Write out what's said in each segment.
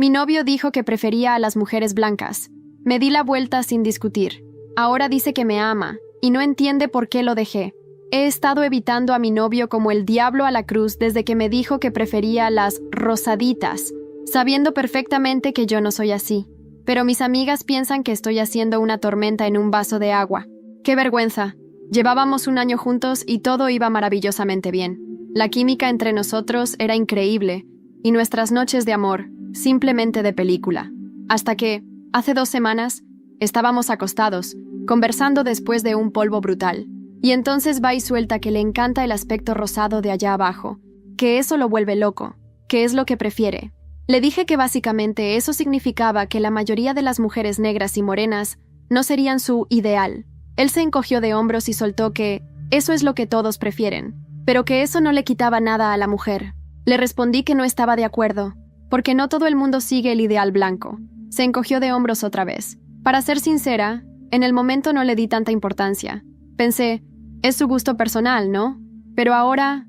Mi novio dijo que prefería a las mujeres blancas. Me di la vuelta sin discutir. Ahora dice que me ama, y no entiende por qué lo dejé. He estado evitando a mi novio como el diablo a la cruz desde que me dijo que prefería las rosaditas, sabiendo perfectamente que yo no soy así. Pero mis amigas piensan que estoy haciendo una tormenta en un vaso de agua. ¡Qué vergüenza! Llevábamos un año juntos y todo iba maravillosamente bien. La química entre nosotros era increíble, y nuestras noches de amor, simplemente de película. Hasta que, hace 2 semanas, estábamos acostados, conversando después de un polvo brutal. Y entonces va y suelta que le encanta el aspecto rosado de allá abajo, que eso lo vuelve loco, que es lo que prefiere. Le dije que básicamente eso significaba que la mayoría de las mujeres negras y morenas no serían su ideal. Él se encogió de hombros y soltó que eso es lo que todos prefieren, pero que eso no le quitaba nada a la mujer. Le respondí que no estaba de acuerdo, porque no todo el mundo sigue el ideal blanco. Se encogió de hombros otra vez. Para ser sincera, en el momento no le di tanta importancia. Pensé, es su gusto personal, ¿no? Pero ahora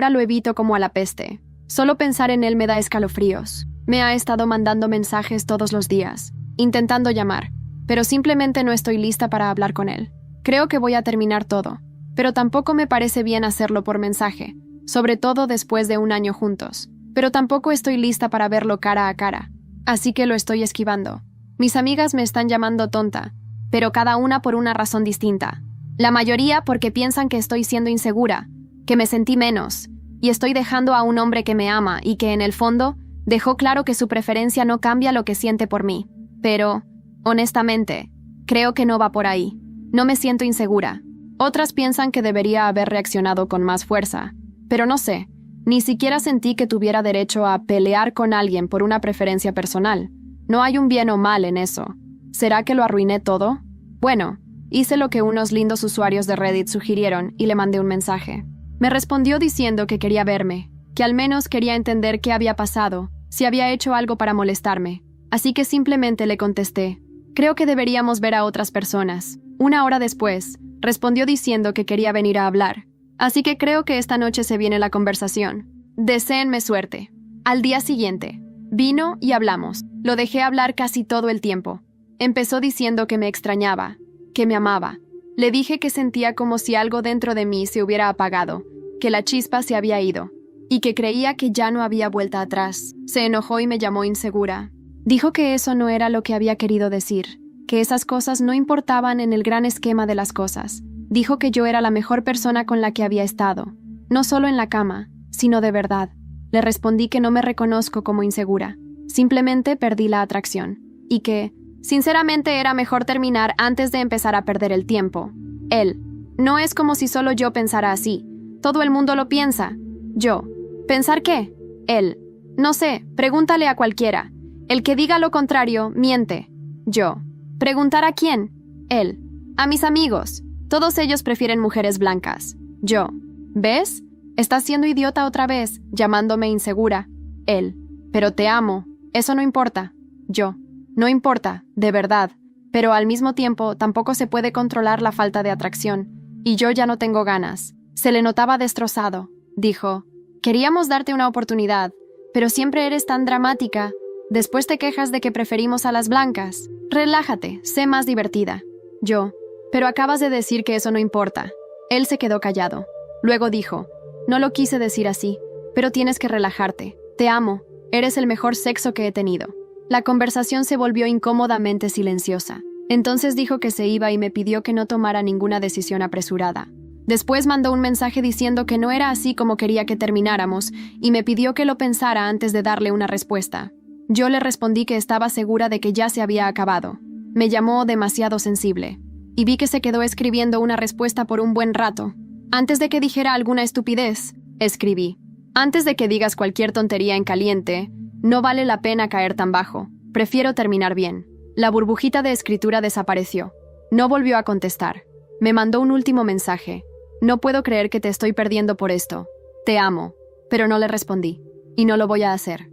lo evito como a la peste. Solo pensar en él me da escalofríos. Me ha estado mandando mensajes todos los días, intentando llamar, pero simplemente no estoy lista para hablar con él. Creo que voy a terminar todo, pero tampoco me parece bien hacerlo por mensaje, sobre todo después de 1 año juntos. Pero tampoco estoy lista para verlo cara a cara, así que lo estoy esquivando. Mis amigas me están llamando tonta, pero cada una por una razón distinta. La mayoría porque piensan que estoy siendo insegura, que me sentí menos, y estoy dejando a un hombre que me ama y que en el fondo dejó claro que su preferencia no cambia lo que siente por mí. Pero, honestamente, creo que no va por ahí. No me siento insegura. Otras piensan que debería haber reaccionado con más fuerza, pero no sé, ni siquiera sentí que tuviera derecho a pelear con alguien por una preferencia personal. No hay un bien o mal en eso. ¿Será que lo arruiné todo? Bueno, hice lo que unos lindos usuarios de Reddit sugirieron y le mandé un mensaje. Me respondió diciendo que quería verme, que al menos quería entender qué había pasado, si había hecho algo para molestarme. Así que simplemente le contesté, creo que deberíamos ver a otras personas. 1 hora después, respondió diciendo que quería venir a hablar. Así que creo que esta noche se viene la conversación. Deséenme suerte. Al día siguiente, vino y hablamos. Lo dejé hablar casi todo el tiempo. Empezó diciendo que me extrañaba, que me amaba. Le dije que sentía como si algo dentro de mí se hubiera apagado, que la chispa se había ido, y que creía que ya no había vuelta atrás. Se enojó y me llamó insegura. Dijo que eso no era lo que había querido decir, que esas cosas no importaban en el gran esquema de las cosas. Dijo que yo era la mejor persona con la que había estado, no solo en la cama, sino de verdad. Le respondí que no me reconozco como insegura, simplemente perdí la atracción, y que, sinceramente, era mejor terminar antes de empezar a perder el tiempo. Él, no es como si solo yo pensara así, todo el mundo lo piensa. Yo, ¿pensar qué? Él, no sé, pregúntale a cualquiera. El que diga lo contrario, miente. Yo, ¿preguntar a quién? Él, a mis amigos. Todos ellos prefieren mujeres blancas. Yo, ¿ves? Estás siendo idiota otra vez, llamándome insegura. Él, pero te amo. Eso no importa. Yo, no importa, de verdad. Pero al mismo tiempo tampoco se puede controlar la falta de atracción. Y yo ya no tengo ganas. Se le notaba destrozado. Dijo, queríamos darte una oportunidad, pero siempre eres tan dramática. Después te quejas de que preferimos a las blancas. Relájate, sé más divertida. Yo, pero acabas de decir que eso no importa. Él se quedó callado. Luego dijo, no lo quise decir así, pero tienes que relajarte. Te amo, eres el mejor sexo que he tenido. La conversación se volvió incómodamente silenciosa. Entonces dijo que se iba y me pidió que no tomara ninguna decisión apresurada. Después mandó un mensaje diciendo que no era así como quería que termináramos y me pidió que lo pensara antes de darle una respuesta. Yo le respondí que estaba segura de que ya se había acabado. Me llamó demasiado sensible. Y vi que se quedó escribiendo una respuesta por un buen rato. Antes de que dijera alguna estupidez, escribí. Antes de que digas cualquier tontería en caliente, no vale la pena caer tan bajo. Prefiero terminar bien. La burbujita de escritura desapareció. No volvió a contestar. Me mandó un último mensaje. No puedo creer que te estoy perdiendo por esto. Te amo. Pero no le respondí. Y no lo voy a hacer.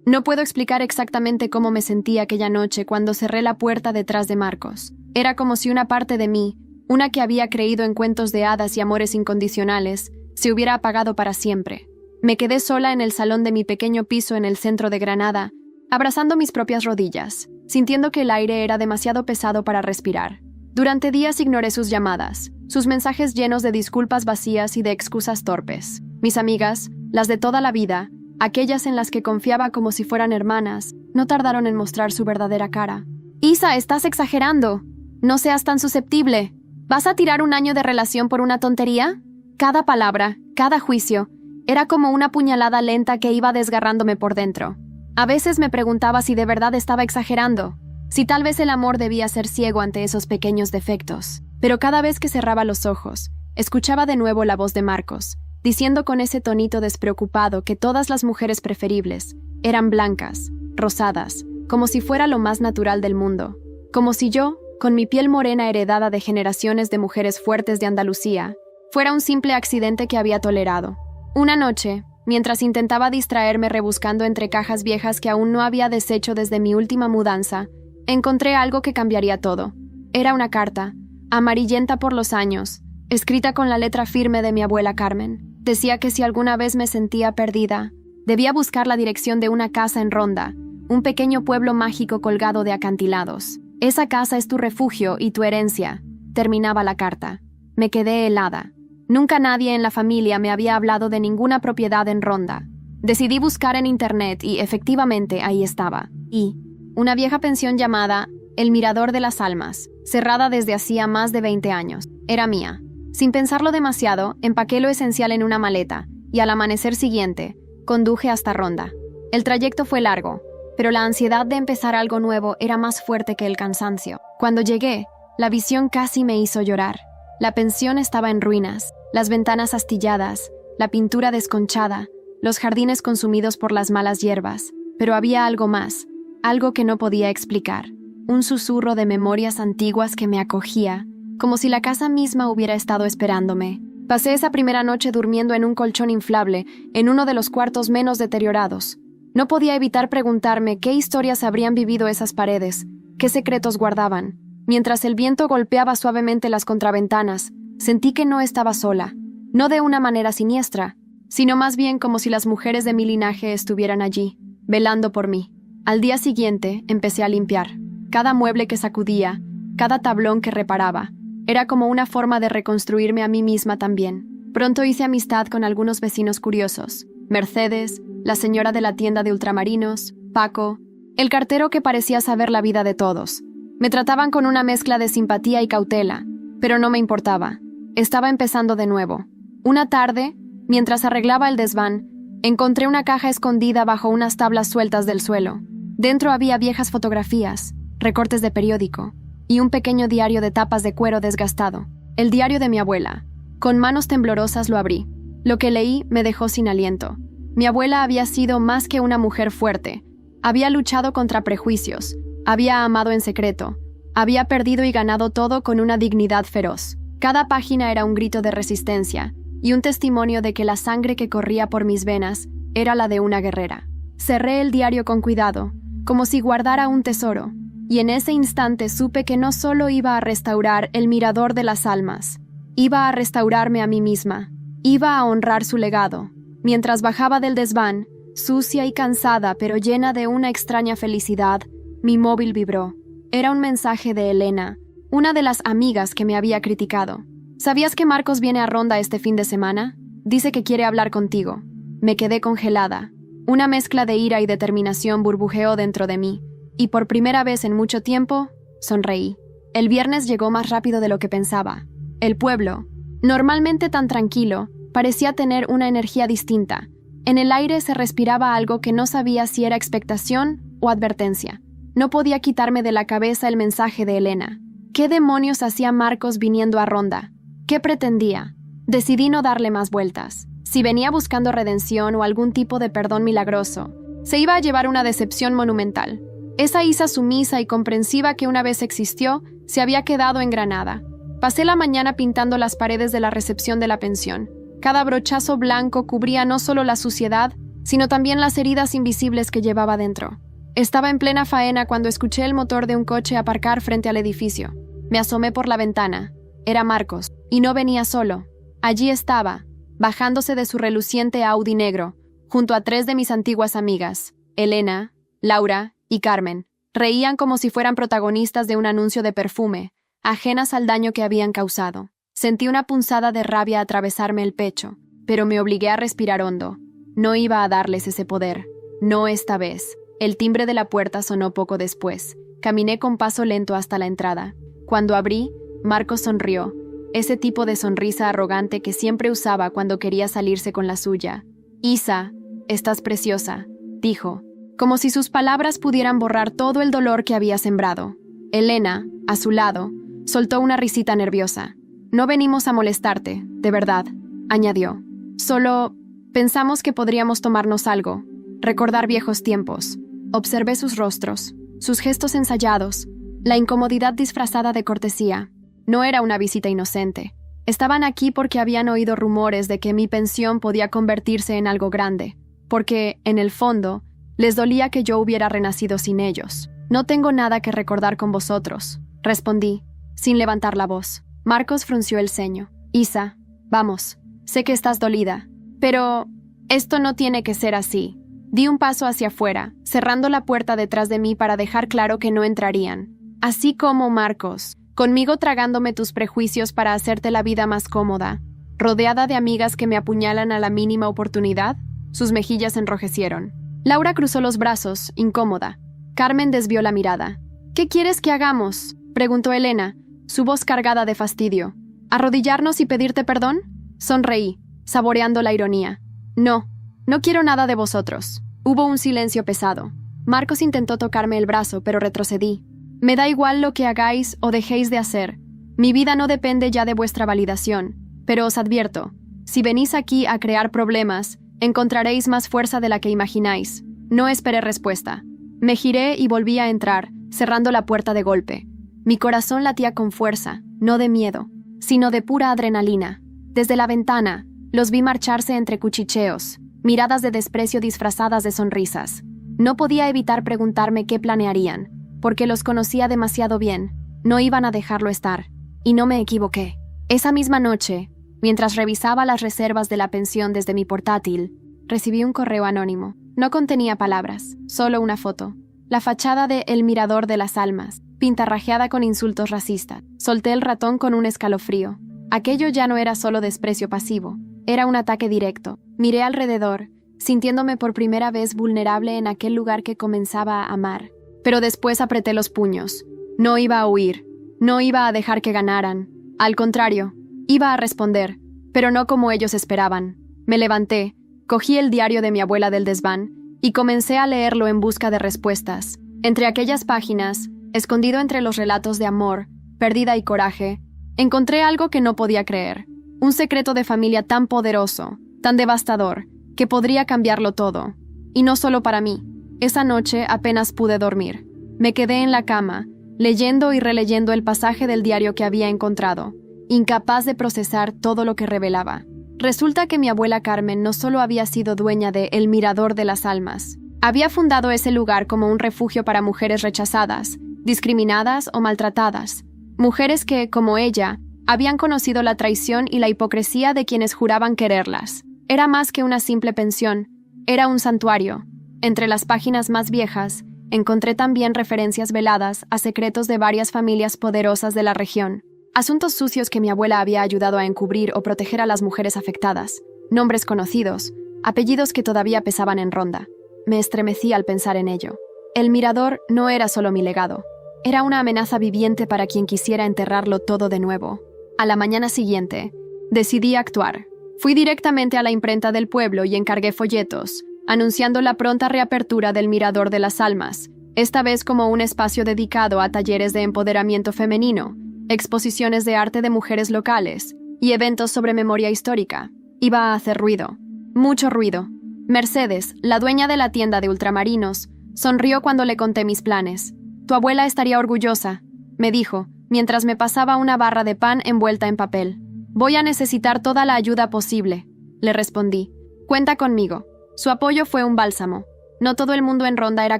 No puedo explicar exactamente cómo me sentí aquella noche cuando cerré la puerta detrás de Marcos. Era como si una parte de mí, una que había creído en cuentos de hadas y amores incondicionales, se hubiera apagado para siempre. Me quedé sola en el salón de mi pequeño piso en el centro de Granada, abrazando mis propias rodillas, sintiendo que el aire era demasiado pesado para respirar. Durante días ignoré sus llamadas, sus mensajes llenos de disculpas vacías y de excusas torpes. Mis amigas, las de toda la vida, aquellas en las que confiaba como si fueran hermanas, no tardaron en mostrar su verdadera cara. «Isa, estás exagerando. No seas tan susceptible. ¿Vas a tirar un año de relación por una tontería?» Cada palabra, cada juicio, era como una puñalada lenta que iba desgarrándome por dentro. A veces me preguntaba si de verdad estaba exagerando, si tal vez el amor debía ser ciego ante esos pequeños defectos. Pero cada vez que cerraba los ojos, escuchaba de nuevo la voz de Marcos, diciendo con ese tonito despreocupado que todas las mujeres preferibles eran blancas, rosadas, como si fuera lo más natural del mundo. Como si yo, con mi piel morena heredada de generaciones de mujeres fuertes de Andalucía, fuera un simple accidente que había tolerado. Una noche, mientras intentaba distraerme rebuscando entre cajas viejas que aún no había deshecho desde mi última mudanza, encontré algo que cambiaría todo. Era una carta, amarillenta por los años, escrita con la letra firme de mi abuela Carmen. Decía que si alguna vez me sentía perdida, debía buscar la dirección de una casa en Ronda, un pequeño pueblo mágico colgado de acantilados. «Esa casa es tu refugio y tu herencia», terminaba la carta. Me quedé helada. Nunca nadie en la familia me había hablado de ninguna propiedad en Ronda. Decidí buscar en internet y efectivamente ahí estaba. Y una vieja pensión llamada El Mirador de las Almas, cerrada desde hacía más de 20 años. Era mía. Sin pensarlo demasiado, empaqué lo esencial en una maleta y al amanecer siguiente, conduje hasta Ronda. El trayecto fue largo, pero la ansiedad de empezar algo nuevo era más fuerte que el cansancio. Cuando llegué, la visión casi me hizo llorar. La pensión estaba en ruinas, las ventanas astilladas, la pintura desconchada, los jardines consumidos por las malas hierbas. Pero había algo más, algo que no podía explicar. Un susurro de memorias antiguas que me acogía, como si la casa misma hubiera estado esperándome. Pasé esa primera noche durmiendo en un colchón inflable, en uno de los cuartos menos deteriorados. No podía evitar preguntarme qué historias habrían vivido esas paredes, qué secretos guardaban. Mientras el viento golpeaba suavemente las contraventanas, sentí que no estaba sola, no de una manera siniestra, sino más bien como si las mujeres de mi linaje estuvieran allí, velando por mí. Al día siguiente empecé a limpiar. Cada mueble que sacudía, cada tablón que reparaba, era como una forma de reconstruirme a mí misma también. Pronto hice amistad con algunos vecinos curiosos: Mercedes, la señora de la tienda de ultramarinos, Paco, el cartero que parecía saber la vida de todos. Me trataban con una mezcla de simpatía y cautela, pero no me importaba. Estaba empezando de nuevo. Una tarde, mientras arreglaba el desván, encontré una caja escondida bajo unas tablas sueltas del suelo. Dentro había viejas fotografías, recortes de periódico y un pequeño diario de tapas de cuero desgastado. El diario de mi abuela. Con manos temblorosas lo abrí. Lo que leí me dejó sin aliento. Mi abuela había sido más que una mujer fuerte. Había luchado contra prejuicios. Había amado en secreto. Había perdido y ganado todo con una dignidad feroz. Cada página era un grito de resistencia y un testimonio de que la sangre que corría por mis venas era la de una guerrera. Cerré el diario con cuidado, como si guardara un tesoro, y en ese instante supe que no solo iba a restaurar el Mirador de las Almas, iba a restaurarme a mí misma, iba a honrar su legado. Mientras bajaba del desván, sucia y cansada pero llena de una extraña felicidad, mi móvil vibró. Era un mensaje de Elena, una de las amigas que me había criticado. ¿Sabías que Marcos viene a Ronda este fin de semana? Dice que quiere hablar contigo. Me quedé congelada. Una mezcla de ira y determinación burbujeó dentro de mí, y por primera vez en mucho tiempo, sonreí. El viernes llegó más rápido de lo que pensaba. El pueblo, normalmente tan tranquilo, parecía tener una energía distinta. En el aire se respiraba algo que no sabía si era expectación o advertencia. No podía quitarme de la cabeza el mensaje de Elena. ¿Qué demonios hacía Marcos viniendo a Ronda? ¿Qué pretendía? Decidí no darle más vueltas. Si venía buscando redención o algún tipo de perdón milagroso, se iba a llevar una decepción monumental. Esa Isa sumisa y comprensiva que una vez existió, se había quedado en Granada. Pasé la mañana pintando las paredes de la recepción de la pensión. Cada brochazo blanco cubría no solo la suciedad, sino también las heridas invisibles que llevaba dentro. Estaba en plena faena cuando escuché el motor de un coche aparcar frente al edificio. Me asomé por la ventana. Era Marcos, y no venía solo. Allí estaba, bajándose de su reluciente Audi negro, junto a 3 de mis antiguas amigas: Elena, Laura y Carmen reían como si fueran protagonistas de un anuncio de perfume, ajenas al daño que habían causado. Sentí una punzada de rabia atravesarme el pecho, pero me obligué a respirar hondo. No iba a darles ese poder. No esta vez. El timbre de la puerta sonó poco después. Caminé con paso lento hasta la entrada. Cuando abrí, Marcos sonrió, ese tipo de sonrisa arrogante que siempre usaba cuando quería salirse con la suya. «Isa, estás preciosa», dijo, como si sus palabras pudieran borrar todo el dolor que había sembrado. Elena, a su lado, soltó una risita nerviosa. «No venimos a molestarte, de verdad», añadió. «Solo pensamos que podríamos tomarnos algo, recordar viejos tiempos». Observé sus rostros, sus gestos ensayados, la incomodidad disfrazada de cortesía. No era una visita inocente. Estaban aquí porque habían oído rumores de que mi pensión podía convertirse en algo grande, porque, en el fondo, les dolía que yo hubiera renacido sin ellos. «No tengo nada que recordar con vosotros», respondí, sin levantar la voz. Marcos frunció el ceño. «Isa, vamos, sé que estás dolida, pero esto no tiene que ser así». Di un paso hacia afuera, cerrando la puerta detrás de mí para dejar claro que no entrarían. «Así como Marcos, conmigo tragándome tus prejuicios para hacerte la vida más cómoda, rodeada de amigas que me apuñalan a la mínima oportunidad». Sus mejillas enrojecieron. Laura cruzó los brazos, incómoda. Carmen desvió la mirada. «¿Qué quieres que hagamos?», preguntó Elena, su voz cargada de fastidio. «¿Arrodillarnos y pedirte perdón?». Sonreí, saboreando la ironía. No quiero nada de vosotros». Hubo un silencio pesado. Marcos intentó tocarme el brazo, pero retrocedí. «Me da igual lo que hagáis o dejéis de hacer. Mi vida no depende ya de vuestra validación. Pero os advierto, si venís aquí a crear problemas, encontraréis más fuerza de la que imagináis». No esperé respuesta. Me giré y volví a entrar, cerrando la puerta de golpe. Mi corazón latía con fuerza, no de miedo, sino de pura adrenalina. Desde la ventana, los vi marcharse entre cuchicheos, miradas de desprecio disfrazadas de sonrisas. No podía evitar preguntarme qué planearían, porque los conocía demasiado bien. No iban a dejarlo estar. Y no me equivoqué. Esa misma noche, mientras revisaba las reservas de la pensión desde mi portátil, recibí un correo anónimo. No contenía palabras, solo una foto. La fachada de El Mirador de las Almas, pintarrajeada con insultos racistas. Solté el ratón con un escalofrío. Aquello ya no era solo desprecio pasivo. Era un ataque directo. Miré alrededor, sintiéndome por primera vez vulnerable en aquel lugar que comenzaba a amar. Pero después apreté los puños. No iba a huir. No iba a dejar que ganaran. Al contrario, iba a responder, pero no como ellos esperaban. Me levanté, cogí el diario de mi abuela del desván y comencé a leerlo en busca de respuestas. Entre aquellas páginas, escondido entre los relatos de amor, pérdida y coraje, encontré algo que no podía creer. Un secreto de familia tan poderoso, tan devastador, que podría cambiarlo todo. Y no solo para mí. Esa noche apenas pude dormir. Me quedé en la cama, leyendo y releyendo el pasaje del diario que había encontrado, incapaz de procesar todo lo que revelaba. Resulta que mi abuela Carmen no solo había sido dueña de El Mirador de las Almas, había fundado ese lugar como un refugio para mujeres rechazadas, discriminadas o maltratadas. Mujeres que, como ella, habían conocido la traición y la hipocresía de quienes juraban quererlas. Era más que una simple pensión, era un santuario. Entre las páginas más viejas, encontré también referencias veladas a secretos de varias familias poderosas de la región. Asuntos sucios que mi abuela había ayudado a encubrir o proteger a las mujeres afectadas. Nombres conocidos, apellidos que todavía pesaban en Ronda. Me estremecí al pensar en ello. El Mirador no era solo mi legado. Era una amenaza viviente para quien quisiera enterrarlo todo de nuevo. A la mañana siguiente, decidí actuar. Fui directamente a la imprenta del pueblo y encargué folletos, anunciando la pronta reapertura del Mirador de las Almas, esta vez como un espacio dedicado a talleres de empoderamiento femenino, exposiciones de arte de mujeres locales y eventos sobre memoria histórica. Iba a hacer ruido, mucho ruido. Mercedes, la dueña de la tienda de ultramarinos, sonrió cuando le conté mis planes. «Tu abuela estaría orgullosa», me dijo, mientras me pasaba una barra de pan envuelta en papel. «Voy a necesitar toda la ayuda posible», le respondí. «Cuenta conmigo». Su apoyo fue un bálsamo. No todo el mundo en Ronda era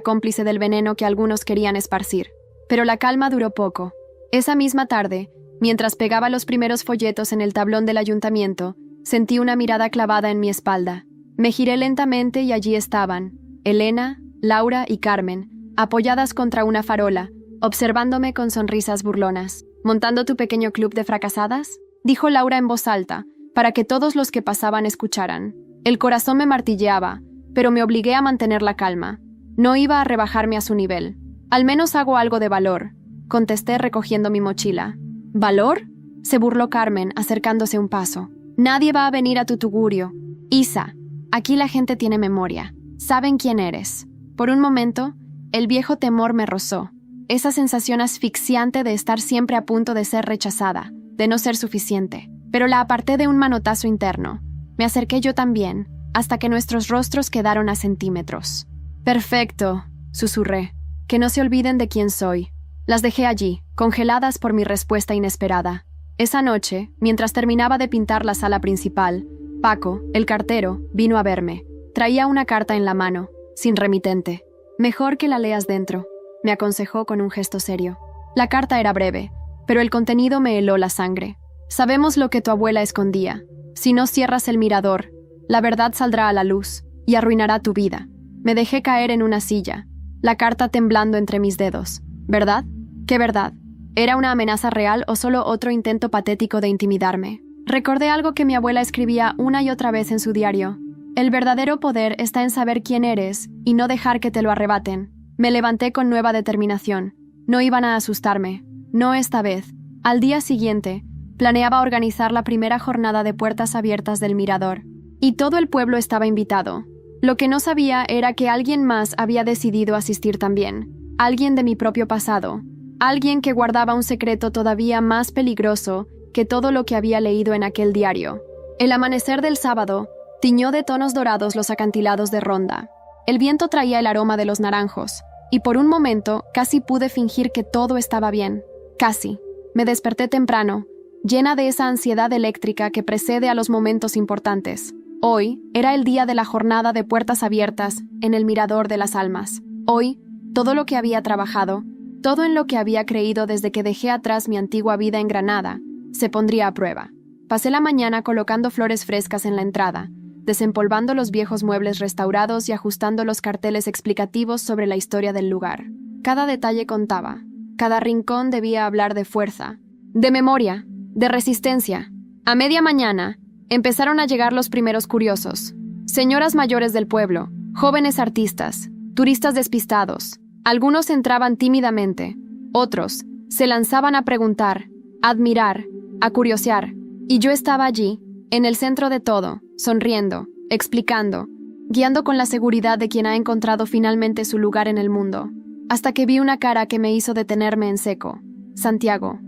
cómplice del veneno que algunos querían esparcir. Pero la calma duró poco. Esa misma tarde, mientras pegaba los primeros folletos en el tablón del ayuntamiento, sentí una mirada clavada en mi espalda. Me giré lentamente y allí estaban, Elena, Laura y Carmen, apoyadas contra una farola, observándome con sonrisas burlonas. ¿Montando tu pequeño club de fracasadas?, dijo Laura en voz alta, para que todos los que pasaban escucharan. El corazón me martilleaba, pero me obligué a mantener la calma. No iba a rebajarme a su nivel. Al menos hago algo de valor, contesté recogiendo mi mochila. ¿Valor?, se burló Carmen, acercándose un paso. Nadie va a venir a tu tugurio. Isa, aquí la gente tiene memoria. Saben quién eres. Por un momento, el viejo temor me rozó. Esa sensación asfixiante de estar siempre a punto de ser rechazada, de no ser suficiente. Pero la aparté de un manotazo interno. Me acerqué yo también, hasta que nuestros rostros quedaron a centímetros. «Perfecto», susurré. «Que no se olviden de quién soy». Las dejé allí, congeladas por mi respuesta inesperada. Esa noche, mientras terminaba de pintar la sala principal, Paco, el cartero, vino a verme. Traía una carta en la mano, sin remitente. «Mejor que la leas dentro», me aconsejó con un gesto serio. La carta era breve, pero el contenido me heló la sangre. «Sabemos lo que tu abuela escondía. Si no cierras el mirador, la verdad saldrá a la luz y arruinará tu vida». Me dejé caer en una silla, la carta temblando entre mis dedos. ¿Verdad? ¿Qué verdad? ¿Era una amenaza real o solo otro intento patético de intimidarme? Recordé algo que mi abuela escribía una y otra vez en su diario. El verdadero poder está en saber quién eres y no dejar que te lo arrebaten. Me levanté con nueva determinación. No iban a asustarme. No esta vez. Al día siguiente, planeaba organizar la primera jornada de puertas abiertas del Mirador. Y todo el pueblo estaba invitado. Lo que no sabía era que alguien más había decidido asistir también. Alguien de mi propio pasado. Alguien que guardaba un secreto todavía más peligroso que todo lo que había leído en aquel diario. El amanecer del sábado tiñó de tonos dorados los acantilados de Ronda. El viento traía el aroma de los naranjos, y por un momento casi pude fingir que todo estaba bien. Casi. Me desperté temprano, llena de esa ansiedad eléctrica que precede a los momentos importantes. Hoy era el día de la jornada de puertas abiertas en el Mirador de las Almas. Hoy, todo lo que había trabajado, todo en lo que había creído desde que dejé atrás mi antigua vida en Granada, se pondría a prueba. Pasé la mañana colocando flores frescas en la entrada, desempolvando los viejos muebles restaurados y ajustando los carteles explicativos sobre la historia del lugar. Cada detalle contaba. Cada rincón debía hablar de fuerza, de memoria, de resistencia. A media mañana, empezaron a llegar los primeros curiosos. Señoras mayores del pueblo, jóvenes artistas, turistas despistados. Algunos entraban tímidamente, otros se lanzaban a preguntar, a admirar, a curiosear. Y yo estaba allí, en el centro de todo, sonriendo, explicando, guiando con la seguridad de quien ha encontrado finalmente su lugar en el mundo. Hasta que vi una cara que me hizo detenerme en seco. Santiago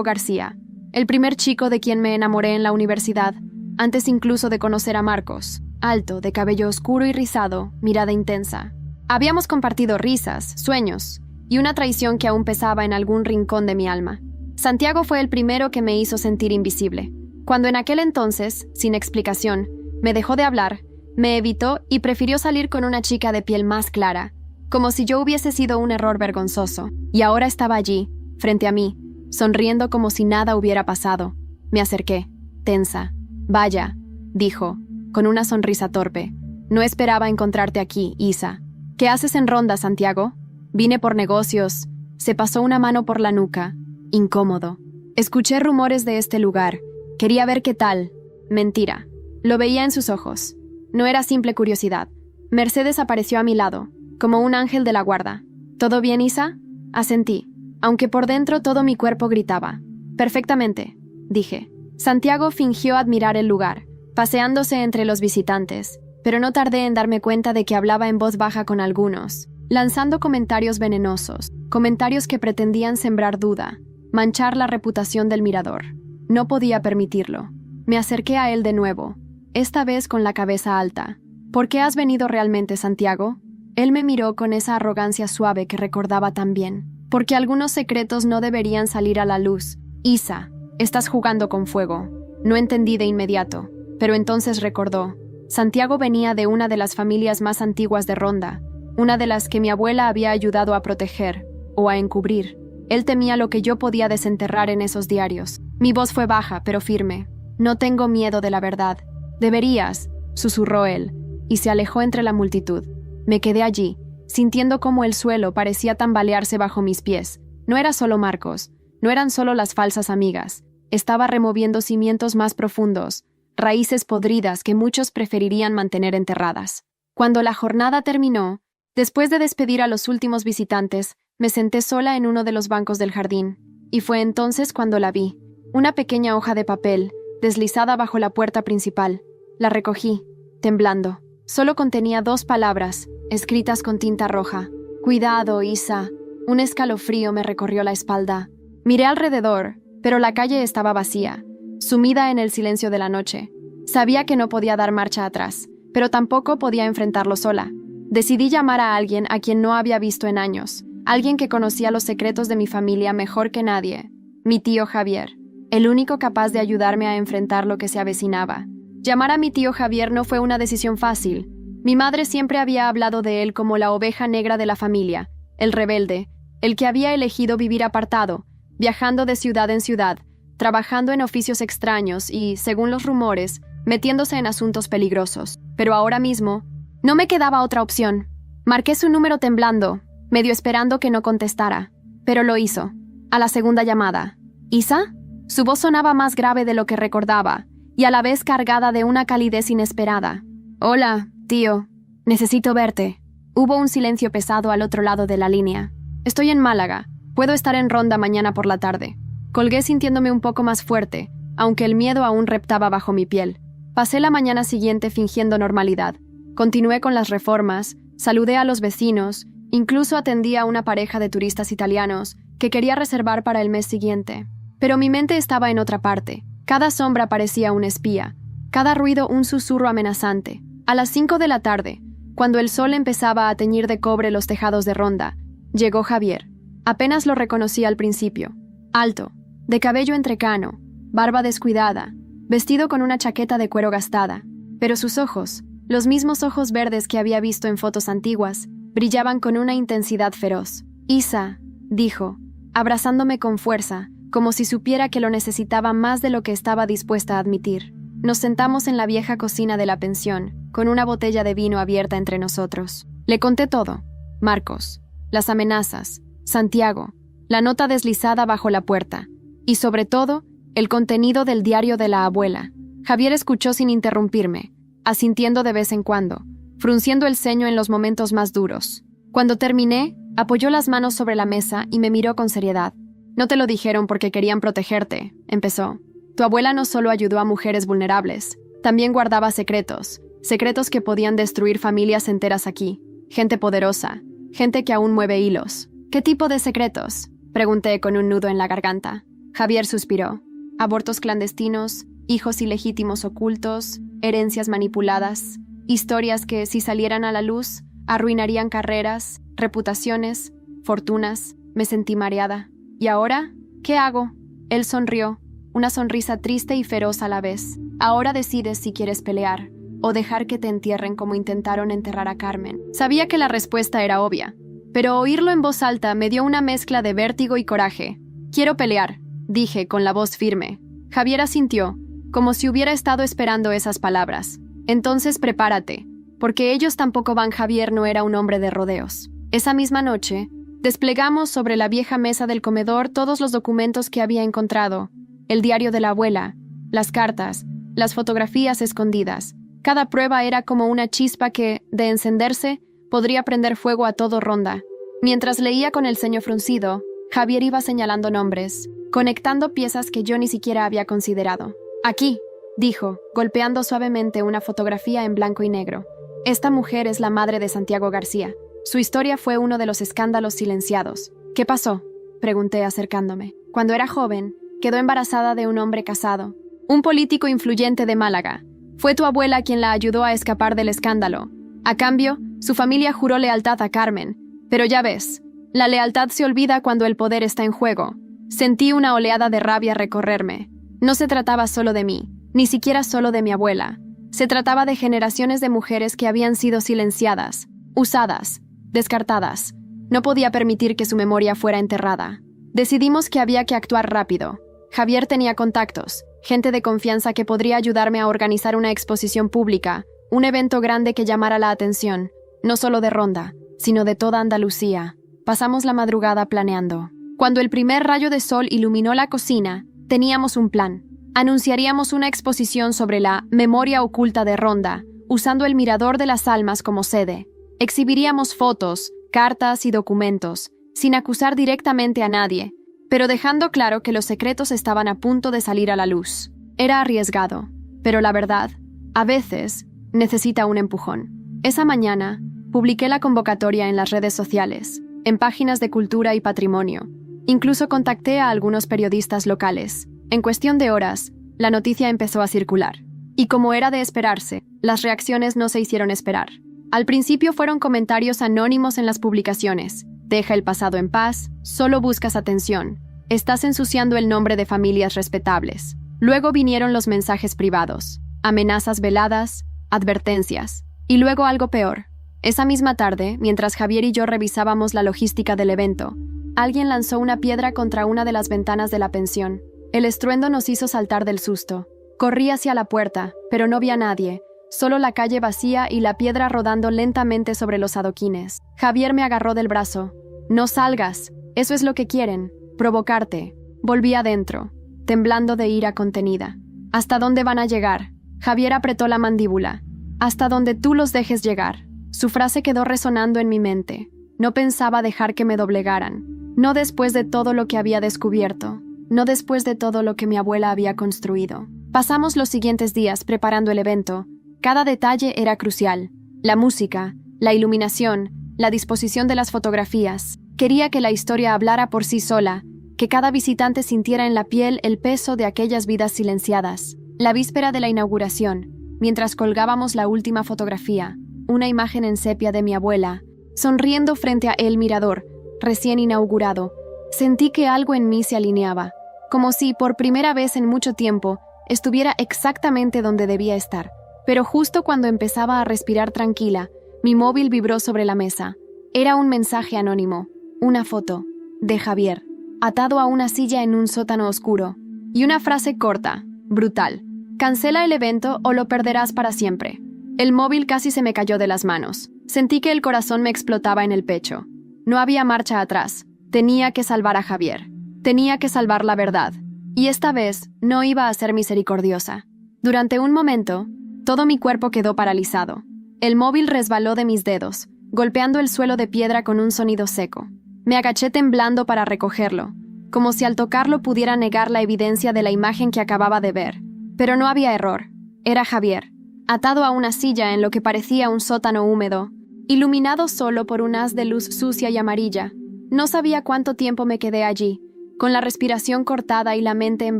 García. El primer chico de quien me enamoré en la universidad, antes incluso de conocer a Marcos. Alto, de cabello oscuro y rizado, mirada intensa. Habíamos compartido risas, sueños, y una traición que aún pesaba en algún rincón de mi alma. Santiago fue el primero que me hizo sentir invisible. Cuando en aquel entonces, sin explicación, me dejó de hablar, me evitó y prefirió salir con una chica de piel más clara, como si yo hubiese sido un error vergonzoso. Y ahora estaba allí, frente a mí, sonriendo como si nada hubiera pasado. Me acerqué, tensa. «Vaya», dijo, con una sonrisa torpe. «No esperaba encontrarte aquí, Isa». «¿Qué haces en Ronda, Santiago?» «Vine por negocios». Se pasó una mano por la nuca. Incómodo. «Escuché rumores de este lugar. Quería ver qué tal». Mentira. Lo veía en sus ojos. No era simple curiosidad. Mercedes apareció a mi lado, como un ángel de la guarda. «¿Todo bien, Isa?» Asentí, aunque por dentro todo mi cuerpo gritaba. «Perfectamente», dije. Santiago fingió admirar el lugar, paseándose entre los visitantes, pero no tardé en darme cuenta de que hablaba en voz baja con algunos, lanzando comentarios venenosos, comentarios que pretendían sembrar duda, manchar la reputación del Mirador. No podía permitirlo. Me acerqué a él de nuevo, esta vez con la cabeza alta. «¿Por qué has venido realmente, Santiago?» Él me miró con esa arrogancia suave que recordaba tan bien. «Porque algunos secretos no deberían salir a la luz. Isa, estás jugando con fuego». No entendí de inmediato, pero entonces recordó. Santiago venía de una de las familias más antiguas de Ronda, una de las que mi abuela había ayudado a proteger, o a encubrir. Él temía lo que yo podía desenterrar en esos diarios. Mi voz fue baja, pero firme. «No tengo miedo de la verdad». «Deberías», susurró él, y se alejó entre la multitud. Me quedé allí, sintiendo cómo el suelo parecía tambalearse bajo mis pies. No era solo Marcos, no eran solo las falsas amigas. Estaba removiendo cimientos más profundos, raíces podridas que muchos preferirían mantener enterradas. Cuando la jornada terminó, después de despedir a los últimos visitantes, me senté sola en uno de los bancos del jardín, y fue entonces cuando la vi. Una pequeña hoja de papel, deslizada bajo la puerta principal. La recogí, temblando. Solo contenía 2 palabras, escritas con tinta roja. «Cuidado, Isa». Un escalofrío me recorrió la espalda. Miré alrededor, pero la calle estaba vacía, sumida en el silencio de la noche. Sabía que no podía dar marcha atrás, pero tampoco podía enfrentarlo sola. Decidí llamar a alguien a quien no había visto en años, alguien que conocía los secretos de mi familia mejor que nadie. Mi tío Javier, el único capaz de ayudarme a enfrentar lo que se avecinaba. Llamar a mi tío Javier no fue una decisión fácil. Mi madre siempre había hablado de él como la oveja negra de la familia, el rebelde, el que había elegido vivir apartado, viajando de ciudad en ciudad, trabajando en oficios extraños y, según los rumores, metiéndose en asuntos peligrosos. Pero ahora mismo, no me quedaba otra opción. Marqué su número temblando, medio esperando que no contestara, pero lo hizo. A la segunda llamada. ¿Isa? Su voz sonaba más grave de lo que recordaba, y a la vez cargada de una calidez inesperada. «Hola, tío. Necesito verte». Hubo un silencio pesado al otro lado de la línea. «Estoy en Málaga. Puedo estar en Ronda mañana por la tarde». Colgué sintiéndome un poco más fuerte, aunque el miedo aún reptaba bajo mi piel. Pasé la mañana siguiente fingiendo normalidad. Continué con las reformas, saludé a los vecinos, incluso atendí a una pareja de turistas italianos que quería reservar para el mes siguiente. Pero mi mente estaba en otra parte. Cada sombra parecía un espía, cada ruido un susurro amenazante. A las 5 de la tarde, cuando el sol empezaba a teñir de cobre los tejados de Ronda, llegó Javier. Apenas lo reconocí al principio. Alto, de cabello entrecano, barba descuidada, vestido con una chaqueta de cuero gastada. Pero sus ojos, los mismos ojos verdes que había visto en fotos antiguas, brillaban con una intensidad feroz. «Isa», dijo, abrazándome con fuerza, como si supiera que lo necesitaba más de lo que estaba dispuesta a admitir. Nos sentamos en la vieja cocina de la pensión, con una botella de vino abierta entre nosotros. Le conté todo. Marcos, las amenazas, Santiago, la nota deslizada bajo la puerta, y sobre todo, el contenido del diario de la abuela. Javier escuchó sin interrumpirme, asintiendo de vez en cuando, frunciendo el ceño en los momentos más duros. Cuando terminé, apoyó las manos sobre la mesa y me miró con seriedad. «No te lo dijeron porque querían protegerte», empezó. «Tu abuela no solo ayudó a mujeres vulnerables, también guardaba secretos, secretos que podían destruir familias enteras aquí, gente poderosa, gente que aún mueve hilos». «¿Qué tipo de secretos?», pregunté con un nudo en la garganta. Javier suspiró. «Abortos clandestinos, hijos ilegítimos ocultos, herencias manipuladas, historias que, si salieran a la luz, arruinarían carreras, reputaciones, fortunas». Me sentí mareada. «¿Y ahora? ¿Qué hago?». Él sonrió, una sonrisa triste y feroz a la vez. «Ahora decides si quieres pelear o dejar que te entierren como intentaron enterrar a Carmen». Sabía que la respuesta era obvia, pero oírlo en voz alta me dio una mezcla de vértigo y coraje. «Quiero pelear», dije con la voz firme. Javier asintió, como si hubiera estado esperando esas palabras. «Entonces prepárate, porque ellos tampoco van». Javier no era un hombre de rodeos. Esa misma noche, desplegamos sobre la vieja mesa del comedor todos los documentos que había encontrado, el diario de la abuela, las cartas, las fotografías escondidas. Cada prueba era como una chispa que, de encenderse, podría prender fuego a todo Ronda. Mientras leía con el ceño fruncido, Javier iba señalando nombres, conectando piezas que yo ni siquiera había considerado. «Aquí», dijo, golpeando suavemente una fotografía en blanco y negro. «Esta mujer es la madre de Santiago García. Su historia fue uno de los escándalos silenciados». «¿Qué pasó?», pregunté acercándome. «Cuando era joven, quedó embarazada de un hombre casado, un político influyente de Málaga. Fue tu abuela quien la ayudó a escapar del escándalo. A cambio, su familia juró lealtad a Carmen. Pero ya ves, la lealtad se olvida cuando el poder está en juego». Sentí una oleada de rabia recorrerme. No se trataba solo de mí, ni siquiera solo de mi abuela. Se trataba de generaciones de mujeres que habían sido silenciadas, usadas, descartadas. No podía permitir que su memoria fuera enterrada. Decidimos que había que actuar rápido. Javier tenía contactos, gente de confianza que podría ayudarme a organizar una exposición pública, un evento grande que llamara la atención, no solo de Ronda, sino de toda Andalucía. Pasamos la madrugada planeando. Cuando el primer rayo de sol iluminó la cocina, teníamos un plan. Anunciaríamos una exposición sobre la memoria oculta de Ronda, usando el Mirador de las Almas como sede. Exhibiríamos fotos, cartas y documentos, sin acusar directamente a nadie, pero dejando claro que los secretos estaban a punto de salir a la luz. Era arriesgado, pero la verdad, a veces, necesita un empujón. Esa mañana, publiqué la convocatoria en las redes sociales, en páginas de cultura y patrimonio. Incluso contacté a algunos periodistas locales. En cuestión de horas, la noticia empezó a circular. Y como era de esperarse, las reacciones no se hicieron esperar. Al principio fueron comentarios anónimos en las publicaciones. Deja el pasado en paz, solo buscas atención. Estás ensuciando el nombre de familias respetables. Luego vinieron los mensajes privados, amenazas veladas, advertencias. Y luego algo peor. Esa misma tarde, mientras Javier y yo revisábamos la logística del evento, alguien lanzó una piedra contra una de las ventanas de la pensión. El estruendo nos hizo saltar del susto. Corrí hacia la puerta, pero no vi a nadie, solo la calle vacía y la piedra rodando lentamente sobre los adoquines. Javier me agarró del brazo. «No salgas, eso es lo que quieren, provocarte». Volví adentro, temblando de ira contenida. «¿Hasta dónde van a llegar?». Javier apretó la mandíbula. «Hasta donde tú los dejes llegar». Su frase quedó resonando en mi mente. No pensaba dejar que me doblegaran. No después de todo lo que había descubierto. No después de todo lo que mi abuela había construido. Pasamos los siguientes días preparando el evento. Cada detalle era crucial. La música, la iluminación, la disposición de las fotografías. Quería que la historia hablara por sí sola, que cada visitante sintiera en la piel el peso de aquellas vidas silenciadas. La víspera de la inauguración, mientras colgábamos la última fotografía, una imagen en sepia de mi abuela, sonriendo frente a el mirador, recién inaugurado, sentí que algo en mí se alineaba, como si, por primera vez en mucho tiempo, estuviera exactamente donde debía estar. Pero justo cuando empezaba a respirar tranquila, mi móvil vibró sobre la mesa. Era un mensaje anónimo, una foto, de Javier, atado a una silla en un sótano oscuro, y una frase corta, brutal: «Cancela el evento o lo perderás para siempre». El móvil casi se me cayó de las manos. Sentí que el corazón me explotaba en el pecho. No había marcha atrás. Tenía que salvar a Javier. Tenía que salvar la verdad. Y esta vez no iba a ser misericordiosa. Durante un momento, todo mi cuerpo quedó paralizado. El móvil resbaló de mis dedos, golpeando el suelo de piedra con un sonido seco. Me agaché temblando para recogerlo, como si al tocarlo pudiera negar la evidencia de la imagen que acababa de ver. Pero no había error. Era Javier, atado a una silla en lo que parecía un sótano húmedo, iluminado solo por un haz de luz sucia y amarilla. No sabía cuánto tiempo me quedé allí, con la respiración cortada y la mente en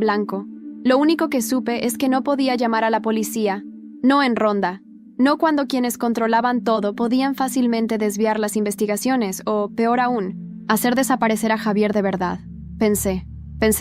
blanco. Lo único que supe es que no podía llamar a la policía, no en Ronda, no cuando quienes controlaban todo podían fácilmente desviar las investigaciones o, peor aún, hacer desaparecer a Javier de verdad. Pensé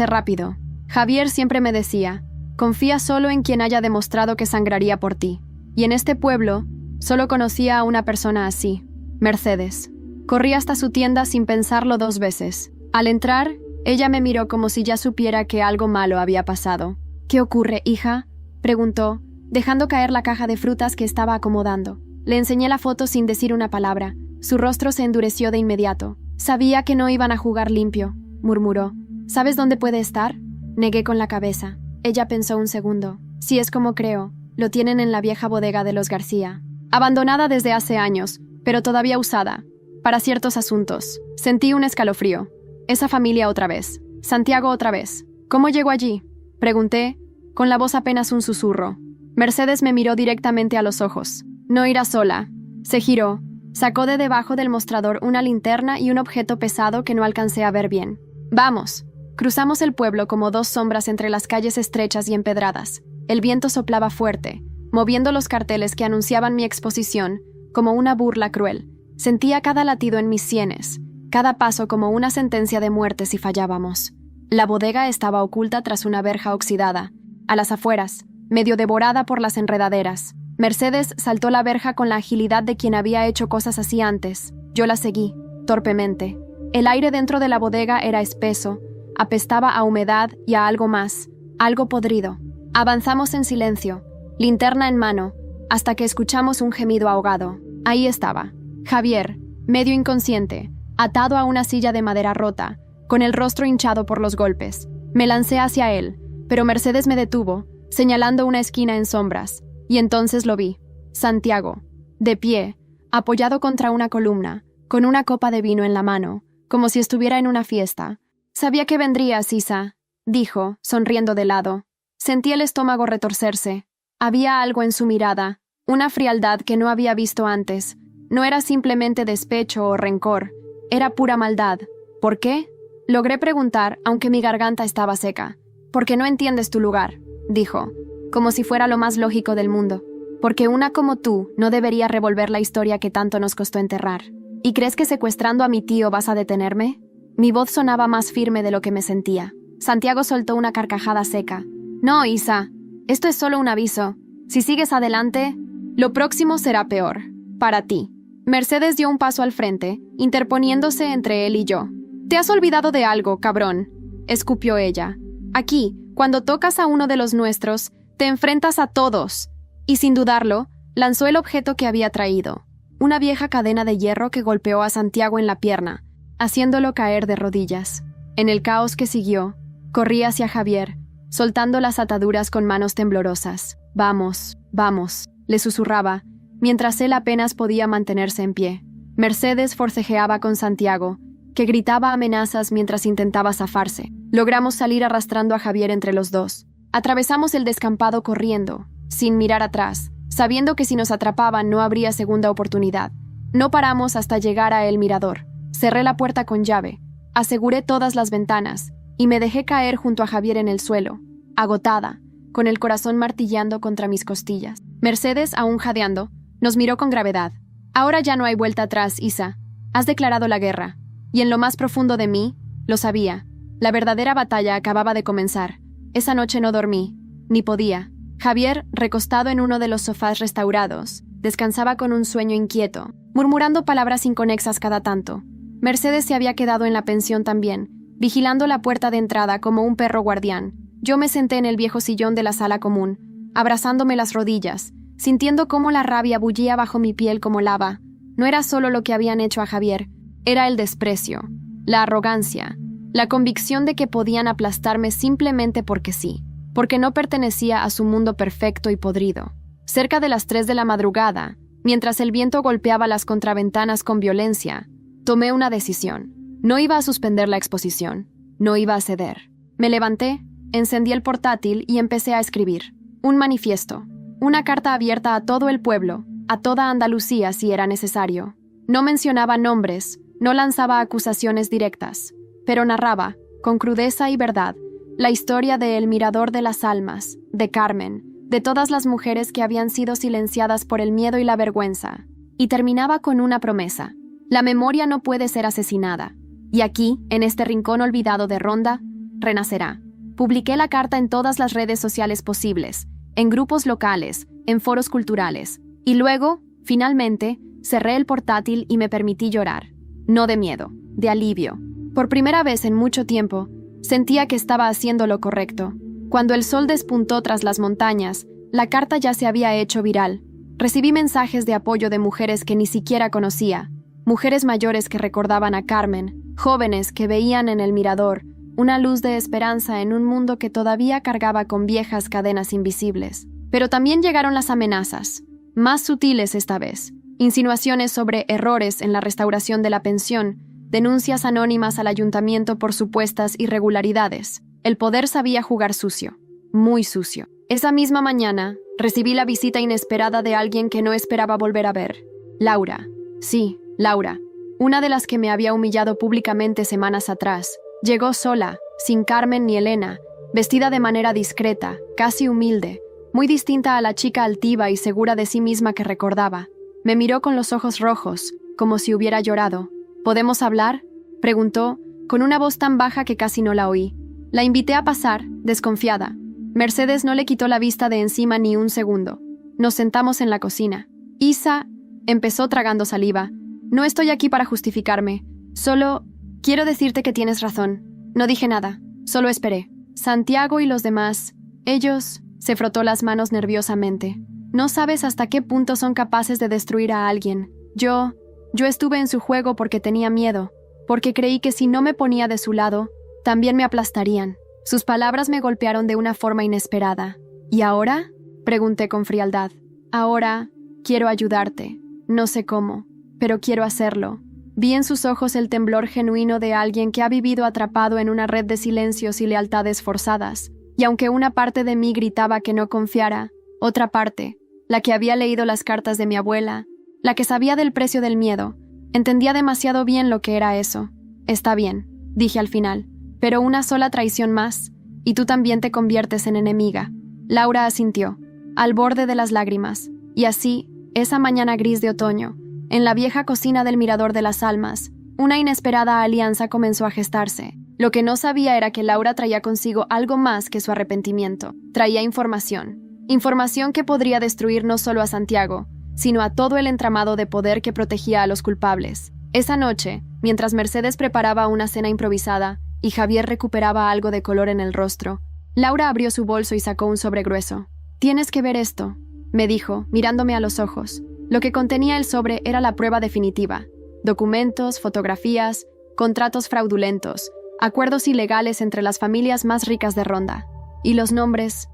rápido. Javier siempre me decía: «Confía solo en quien haya demostrado que sangraría por ti». Y en este pueblo, solo conocía a una persona así, Mercedes. Corrí hasta su tienda sin pensarlo 2 veces. Al entrar, ella me miró como si ya supiera que algo malo había pasado. «¿Qué ocurre, hija?», preguntó, dejando caer la caja de frutas que estaba acomodando. Le enseñé la foto sin decir una palabra. Su rostro se endureció de inmediato. «Sabía que no iban a jugar limpio», murmuró. «¿Sabes dónde puede estar?». Negué con la cabeza. Ella pensó un segundo. «Si es como creo, lo tienen en la vieja bodega de los García. Abandonada desde hace años, pero todavía usada. Para ciertos asuntos». Sentí un escalofrío. Esa familia otra vez. Santiago otra vez. «¿Cómo llegó allí?», pregunté, con la voz apenas un susurro. Mercedes me miró directamente a los ojos. «No irá sola». Se giró. Sacó de debajo del mostrador una linterna y un objeto pesado que no alcancé a ver bien. «Vamos». Cruzamos el pueblo como 2 sombras entre las calles estrechas y empedradas. El viento soplaba fuerte, moviendo los carteles que anunciaban mi exposición como una burla cruel. Sentía cada latido en mis sienes, cada paso como una sentencia de muerte si fallábamos. La bodega estaba oculta tras una verja oxidada, a las afueras, medio devorada por las enredaderas. Mercedes saltó la verja con la agilidad de quien había hecho cosas así antes. Yo la seguí, torpemente. El aire dentro de la bodega era espeso, apestaba a humedad y a algo más, algo podrido. Avanzamos en silencio, linterna en mano, hasta que escuchamos un gemido ahogado. Ahí estaba, Javier, medio inconsciente, atado a una silla de madera rota, con el rostro hinchado por los golpes. Me lancé hacia él, pero Mercedes me detuvo, señalando una esquina en sombras, y entonces lo vi. Santiago, de pie, apoyado contra una columna, con una copa de vino en la mano, como si estuviera en una fiesta. «Sabía que vendrías, Isa», dijo, sonriendo de lado. Sentí el estómago retorcerse. Había algo en su mirada, una frialdad que no había visto antes. No era simplemente despecho o rencor, era pura maldad. ¿Por qué? Logré preguntar, aunque mi garganta estaba seca. «Porque no entiendes tu lugar», dijo, como si fuera lo más lógico del mundo. «Porque una como tú no debería revolver la historia que tanto nos costó enterrar. ¿Y crees que secuestrando a mi tío vas a detenerme?» Mi voz sonaba más firme de lo que me sentía. Santiago soltó una carcajada seca. «No, Isa, esto es solo un aviso. Si sigues adelante, lo próximo será peor. Para ti». Mercedes dio un paso al frente, interponiéndose entre él y yo. «Te has olvidado de algo, cabrón», escupió ella. «Aquí, cuando tocas a uno de los nuestros, te enfrentas a todos». Y sin dudarlo, lanzó el objeto que había traído. Una vieja cadena de hierro que golpeó a Santiago en la pierna, haciéndolo caer de rodillas. En el caos que siguió, corrí hacia Javier, soltando las ataduras con manos temblorosas. «Vamos, vamos», le susurraba, mientras él apenas podía mantenerse en pie. Mercedes forcejeaba con Santiago, que gritaba amenazas mientras intentaba zafarse. Logramos salir arrastrando a Javier entre los dos. Atravesamos el descampado corriendo, sin mirar atrás, sabiendo que si nos atrapaban no habría segunda oportunidad. No paramos hasta llegar a El Mirador. Cerré la puerta con llave, aseguré todas las ventanas y me dejé caer junto a Javier en el suelo, agotada, con el corazón martillando contra mis costillas. Mercedes, aún jadeando, nos miró con gravedad. «Ahora ya no hay vuelta atrás, Isa. Has declarado la guerra. Y en lo más profundo de mí, lo sabía. La verdadera batalla acababa de comenzar. Esa noche no dormí, ni podía». Javier, recostado en uno de los sofás restaurados, descansaba con un sueño inquieto, murmurando palabras inconexas cada tanto. Mercedes se había quedado en la pensión también, vigilando la puerta de entrada como un perro guardián. Yo me senté en el viejo sillón de la sala común, abrazándome las rodillas, sintiendo cómo la rabia bullía bajo mi piel como lava. No era solo lo que habían hecho a Javier, era el desprecio, la arrogancia, la convicción de que podían aplastarme simplemente porque sí, porque no pertenecía a su mundo perfecto y podrido. Cerca de las 3 de la madrugada, mientras el viento golpeaba las contraventanas con violencia, tomé una decisión. No iba a suspender la exposición, no iba a ceder. Me levanté, encendí el portátil y empecé a escribir. Un manifiesto, una carta abierta a todo el pueblo, a toda Andalucía si era necesario. No mencionaba nombres, no lanzaba acusaciones directas, pero narraba, con crudeza y verdad, la historia de El Mirador de las Almas, de Carmen, de todas las mujeres que habían sido silenciadas por el miedo y la vergüenza, y terminaba con una promesa. La memoria no puede ser asesinada, y aquí, en este rincón olvidado de Ronda, renacerá. Publiqué la carta en todas las redes sociales posibles, en grupos locales, en foros culturales, y luego, finalmente, cerré el portátil y me permití llorar. No de miedo, de alivio. Por primera vez en mucho tiempo, sentía que estaba haciendo lo correcto. Cuando el sol despuntó tras las montañas, la carta ya se había hecho viral. Recibí mensajes de apoyo de mujeres que ni siquiera conocía, mujeres mayores que recordaban a Carmen, jóvenes que veían en El Mirador una luz de esperanza en un mundo que todavía cargaba con viejas cadenas invisibles. Pero también llegaron las amenazas, más sutiles esta vez. Insinuaciones sobre errores en la restauración de la pensión, denuncias anónimas al ayuntamiento por supuestas irregularidades. El poder sabía jugar sucio, muy sucio. Esa misma mañana, recibí la visita inesperada de alguien que no esperaba volver a ver. Laura. Sí, Laura. Una de las que me había humillado públicamente semanas atrás. Llegó sola, sin Carmen ni Elena, vestida de manera discreta, casi humilde, muy distinta a la chica altiva y segura de sí misma que recordaba. Me miró con los ojos rojos, como si hubiera llorado. ¿Podemos hablar?, preguntó, con una voz tan baja que casi no la oí. La invité a pasar, desconfiada. Mercedes no le quitó la vista de encima ni un segundo. Nos sentamos en la cocina. Isa, empezó tragando saliva. No estoy aquí para justificarme. Solo quiero decirte que tienes razón. No dije nada. Solo esperé. Santiago y los demás, ellos, se frotó las manos nerviosamente. No sabes hasta qué punto son capaces de destruir a alguien. Yo Yo estuve en su juego porque tenía miedo, porque creí que si no me ponía de su lado, también me aplastarían. Sus palabras me golpearon de una forma inesperada. ¿Y ahora?, pregunté con frialdad. Ahora quiero ayudarte. No sé cómo, pero quiero hacerlo. Vi en sus ojos el temblor genuino de alguien que ha vivido atrapado en una red de silencios y lealtades forzadas, y aunque una parte de mí gritaba que no confiara, otra parte, la que había leído las cartas de mi abuela, la que sabía del precio del miedo, entendía demasiado bien lo que era eso. Está bien, dije al final, pero una sola traición más, y tú también te conviertes en enemiga. Laura asintió, al borde de las lágrimas, y así, esa mañana gris de otoño, en la vieja cocina del Mirador de las Almas, una inesperada alianza comenzó a gestarse. Lo que no sabía era que Laura traía consigo algo más que su arrepentimiento. Traía información. Información que podría destruir no solo a Santiago, sino a todo el entramado de poder que protegía a los culpables. Esa noche, mientras Mercedes preparaba una cena improvisada y Javier recuperaba algo de color en el rostro, Laura abrió su bolso y sacó un sobre grueso. «Tienes que ver esto», me dijo, mirándome a los ojos. Lo que contenía el sobre era la prueba definitiva. Documentos, fotografías, contratos fraudulentos, acuerdos ilegales entre las familias más ricas de Ronda. Y los nombres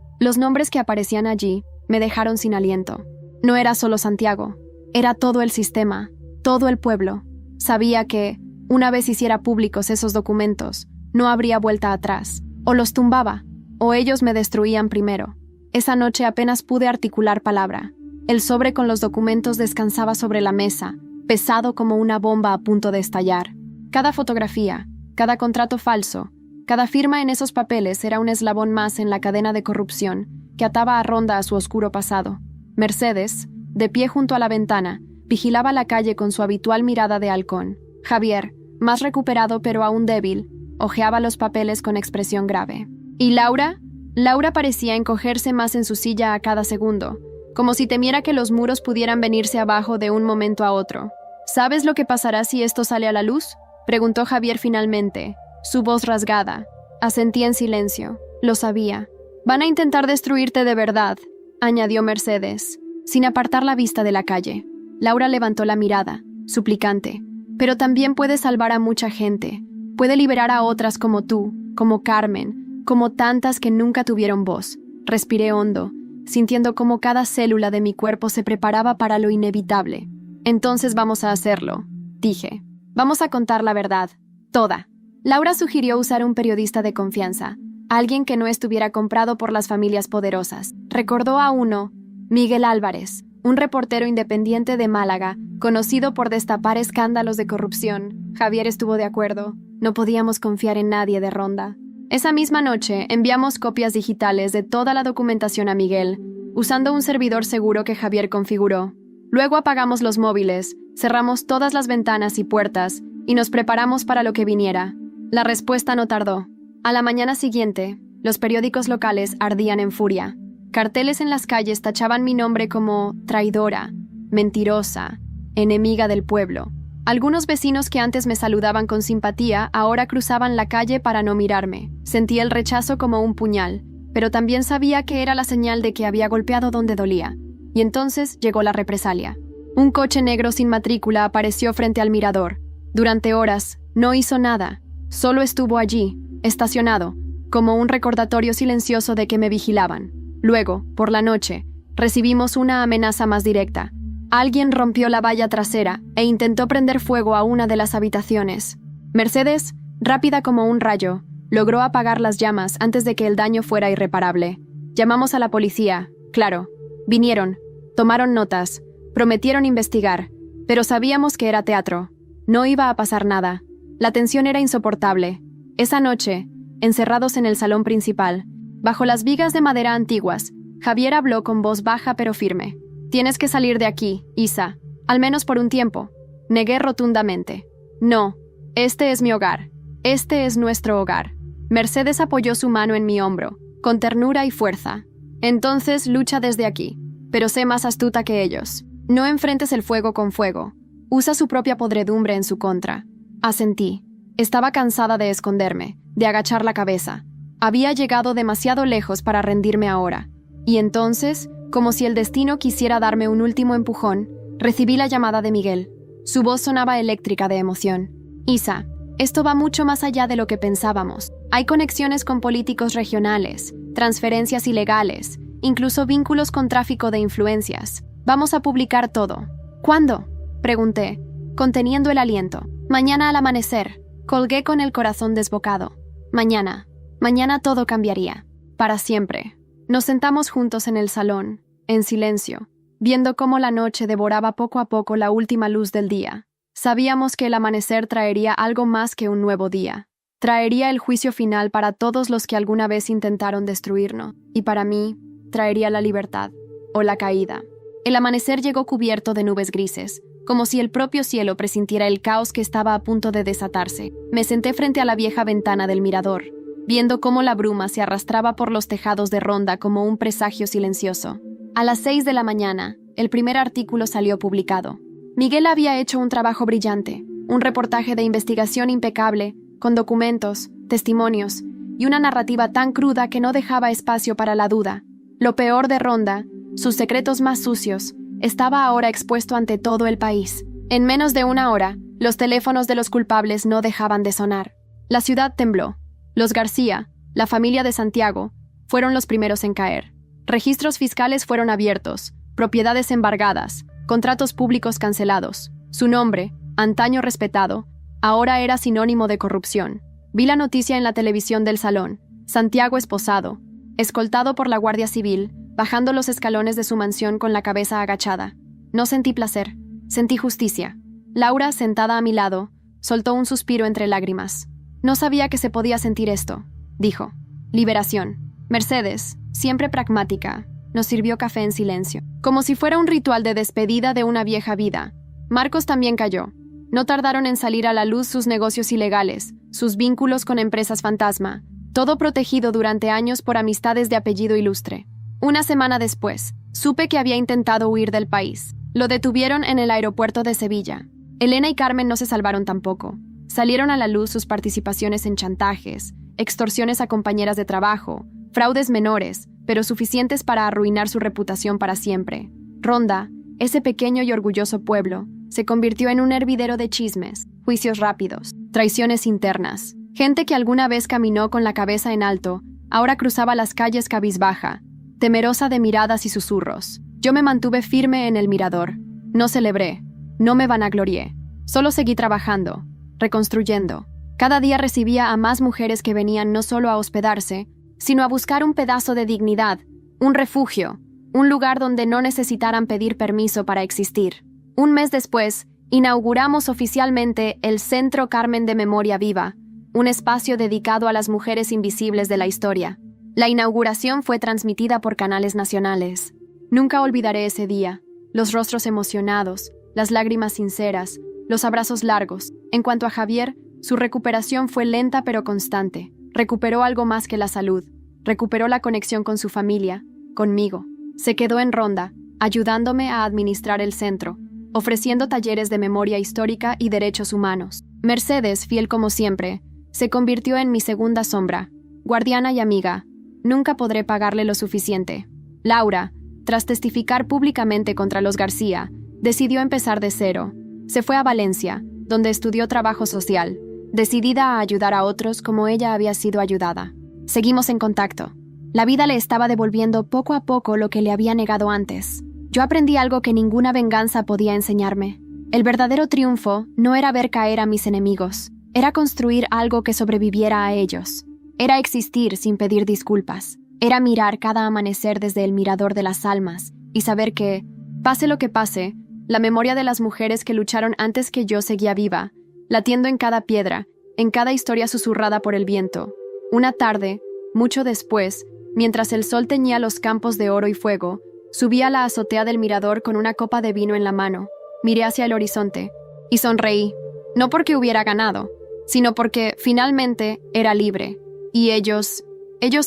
que aparecían allí, me dejaron sin aliento. No era solo Santiago, era todo el sistema, todo el pueblo. Sabía que, una vez hiciera públicos esos documentos, no habría vuelta atrás. O los tumbaba, o ellos me destruían primero. Esa noche apenas pude articular palabra. El sobre con los documentos descansaba sobre la mesa, pesado como una bomba a punto de estallar. Cada fotografía, cada contrato falso, cada firma en esos papeles era un eslabón más en la cadena de corrupción que ataba a Ronda a su oscuro pasado. Mercedes, de pie junto a la ventana, vigilaba la calle con su habitual mirada de halcón. Javier, más recuperado pero aún débil, hojeaba los papeles con expresión grave. ¿Y Laura? Laura parecía encogerse más en su silla a cada segundo, como si temiera que los muros pudieran venirse abajo de un momento a otro. ¿Sabes lo que pasará si esto sale a la luz?, preguntó Javier finalmente, su voz rasgada. Asentí en silencio. Lo sabía. Van a intentar destruirte de verdad, añadió Mercedes, sin apartar la vista de la calle. Laura levantó la mirada, suplicante. Pero también puede salvar a mucha gente. Puede liberar a otras como tú, como Carmen, como tantas que nunca tuvieron voz. Respiré hondo, sintiendo cómo cada célula de mi cuerpo se preparaba para lo inevitable. Entonces vamos a hacerlo, dije. Vamos a contar la verdad, toda. Laura sugirió usar un periodista de confianza, alguien que no estuviera comprado por las familias poderosas. Recordó a uno, Miguel Álvarez, un reportero independiente de Málaga, conocido por destapar escándalos de corrupción. Javier estuvo de acuerdo. No podíamos confiar en nadie de Ronda. Esa misma noche enviamos copias digitales de toda la documentación a Miguel, usando un servidor seguro que Javier configuró. Luego apagamos los móviles, cerramos todas las ventanas y puertas y nos preparamos para lo que viniera. La respuesta no tardó. A la mañana siguiente, los periódicos locales ardían en furia. Carteles en las calles tachaban mi nombre como traidora, mentirosa, enemiga del pueblo. Algunos vecinos que antes me saludaban con simpatía ahora cruzaban la calle para no mirarme. Sentí el rechazo como un puñal, pero también sabía que era la señal de que había golpeado donde dolía. Y entonces llegó la represalia. Un coche negro sin matrícula apareció frente al mirador. Durante horas, no hizo nada. Solo estuvo allí, estacionado, como un recordatorio silencioso de que me vigilaban. Luego, por la noche, recibimos una amenaza más directa. Alguien rompió la valla trasera e intentó prender fuego a una de las habitaciones. Mercedes, rápida como un rayo, logró apagar las llamas antes de que el daño fuera irreparable. Llamamos a la policía, claro. Vinieron, tomaron notas, prometieron investigar, pero sabíamos que era teatro. No iba a pasar nada. La tensión era insoportable. Esa noche, encerrados en el salón principal, bajo las vigas de madera antiguas, Javier habló con voz baja pero firme. «Tienes que salir de aquí, Isa, al menos por un tiempo». Negué rotundamente. «No, este es mi hogar. Este es nuestro hogar». Mercedes apoyó su mano en mi hombro, con ternura y fuerza. «Entonces lucha desde aquí, pero sé más astuta que ellos. No enfrentes el fuego con fuego. Usa su propia podredumbre en su contra». Asentí. Estaba cansada de esconderme, de agachar la cabeza. Había llegado demasiado lejos para rendirme ahora. Y entonces, como si el destino quisiera darme un último empujón, recibí la llamada de Miguel. Su voz sonaba eléctrica de emoción. Isa, esto va mucho más allá de lo que pensábamos. Hay conexiones con políticos regionales, transferencias ilegales, incluso vínculos con tráfico de influencias. Vamos a publicar todo. ¿Cuándo?, pregunté, conteniendo el aliento. Mañana al amanecer. Colgué con el corazón desbocado. Mañana todo cambiaría. Para siempre. Nos sentamos juntos en el salón, en silencio, viendo cómo la noche devoraba poco a poco la última luz del día. Sabíamos que el amanecer traería algo más que un nuevo día. Traería el juicio final para todos los que alguna vez intentaron destruirnos, y para mí, traería la libertad, o la caída. El amanecer llegó cubierto de nubes grises, como si el propio cielo presintiera el caos que estaba a punto de desatarse. Me senté frente a la vieja ventana del mirador, viendo cómo la bruma se arrastraba por los tejados de Ronda como un presagio silencioso. A las 6 de la mañana, el primer artículo salió publicado. Miguel había hecho un trabajo brillante, un reportaje de investigación impecable, con documentos, testimonios y una narrativa tan cruda que no dejaba espacio para la duda. Lo peor de Ronda, sus secretos más sucios, estaba ahora expuesto ante todo el país. En menos de una hora, los teléfonos de los culpables no dejaban de sonar. La ciudad tembló. Los García, la familia de Santiago, fueron los primeros en caer. Registros fiscales fueron abiertos, propiedades embargadas, contratos públicos cancelados. Su nombre, antaño respetado, ahora era sinónimo de corrupción. Vi la noticia en la televisión del salón. Santiago esposado, escoltado por la Guardia Civil, bajando los escalones de su mansión con la cabeza agachada. No sentí placer, sentí justicia. Laura, sentada a mi lado, soltó un suspiro entre lágrimas. No sabía que se podía sentir esto, dijo. Liberación. Mercedes, siempre pragmática, nos sirvió café en silencio, como si fuera un ritual de despedida de una vieja vida. Marcos también cayó. No tardaron en salir a la luz sus negocios ilegales, sus vínculos con empresas fantasma, todo protegido durante años por amistades de apellido ilustre. Una semana después, supe que había intentado huir del país. Lo detuvieron en el aeropuerto de Sevilla. Elena y Carmen no se salvaron tampoco. Salieron a la luz sus participaciones en chantajes, extorsiones a compañeras de trabajo, fraudes menores, pero suficientes para arruinar su reputación para siempre. Ronda, ese pequeño y orgulloso pueblo, se convirtió en un hervidero de chismes, juicios rápidos, traiciones internas. Gente que alguna vez caminó con la cabeza en alto, ahora cruzaba las calles cabizbaja, temerosa de miradas y susurros. Yo me mantuve firme en el mirador. No celebré, no me vanaglorié. Solo seguí trabajando, reconstruyendo. Cada día recibía a más mujeres que venían no solo a hospedarse, sino a buscar un pedazo de dignidad, un refugio, un lugar donde no necesitaran pedir permiso para existir. Un mes después, inauguramos oficialmente el Centro Carmen de Memoria Viva, un espacio dedicado a las mujeres invisibles de la historia. La inauguración fue transmitida por canales nacionales. Nunca olvidaré ese día, los rostros emocionados, las lágrimas sinceras, los abrazos largos. En cuanto a Javier, su recuperación fue lenta pero constante. Recuperó algo más que la salud. Recuperó la conexión con su familia, conmigo. Se quedó en Ronda, ayudándome a administrar el centro, ofreciendo talleres de memoria histórica y derechos humanos. Mercedes, fiel como siempre, se convirtió en mi segunda sombra, guardiana y amiga. Nunca podré pagarle lo suficiente. Laura, tras testificar públicamente contra los García, decidió empezar de cero. Se fue a Valencia, donde estudió trabajo social, decidida a ayudar a otros como ella había sido ayudada. Seguimos en contacto. La vida le estaba devolviendo poco a poco lo que le había negado antes. Yo aprendí algo que ninguna venganza podía enseñarme. El verdadero triunfo no era ver caer a mis enemigos, era construir algo que sobreviviera a ellos. Era existir sin pedir disculpas. Era mirar cada amanecer desde el mirador de las almas y saber que, pase lo que pase, la memoria de las mujeres que lucharon antes que yo seguía viva, latiendo en cada piedra, en cada historia susurrada por el viento. Una tarde, mucho después, mientras el sol teñía los campos de oro y fuego, subí a la azotea del mirador con una copa de vino en la mano. Miré hacia el horizonte y sonreí, no porque hubiera ganado, sino porque, finalmente, era libre. Y ellos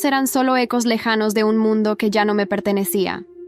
eran solo ecos lejanos de un mundo que ya no me pertenecía.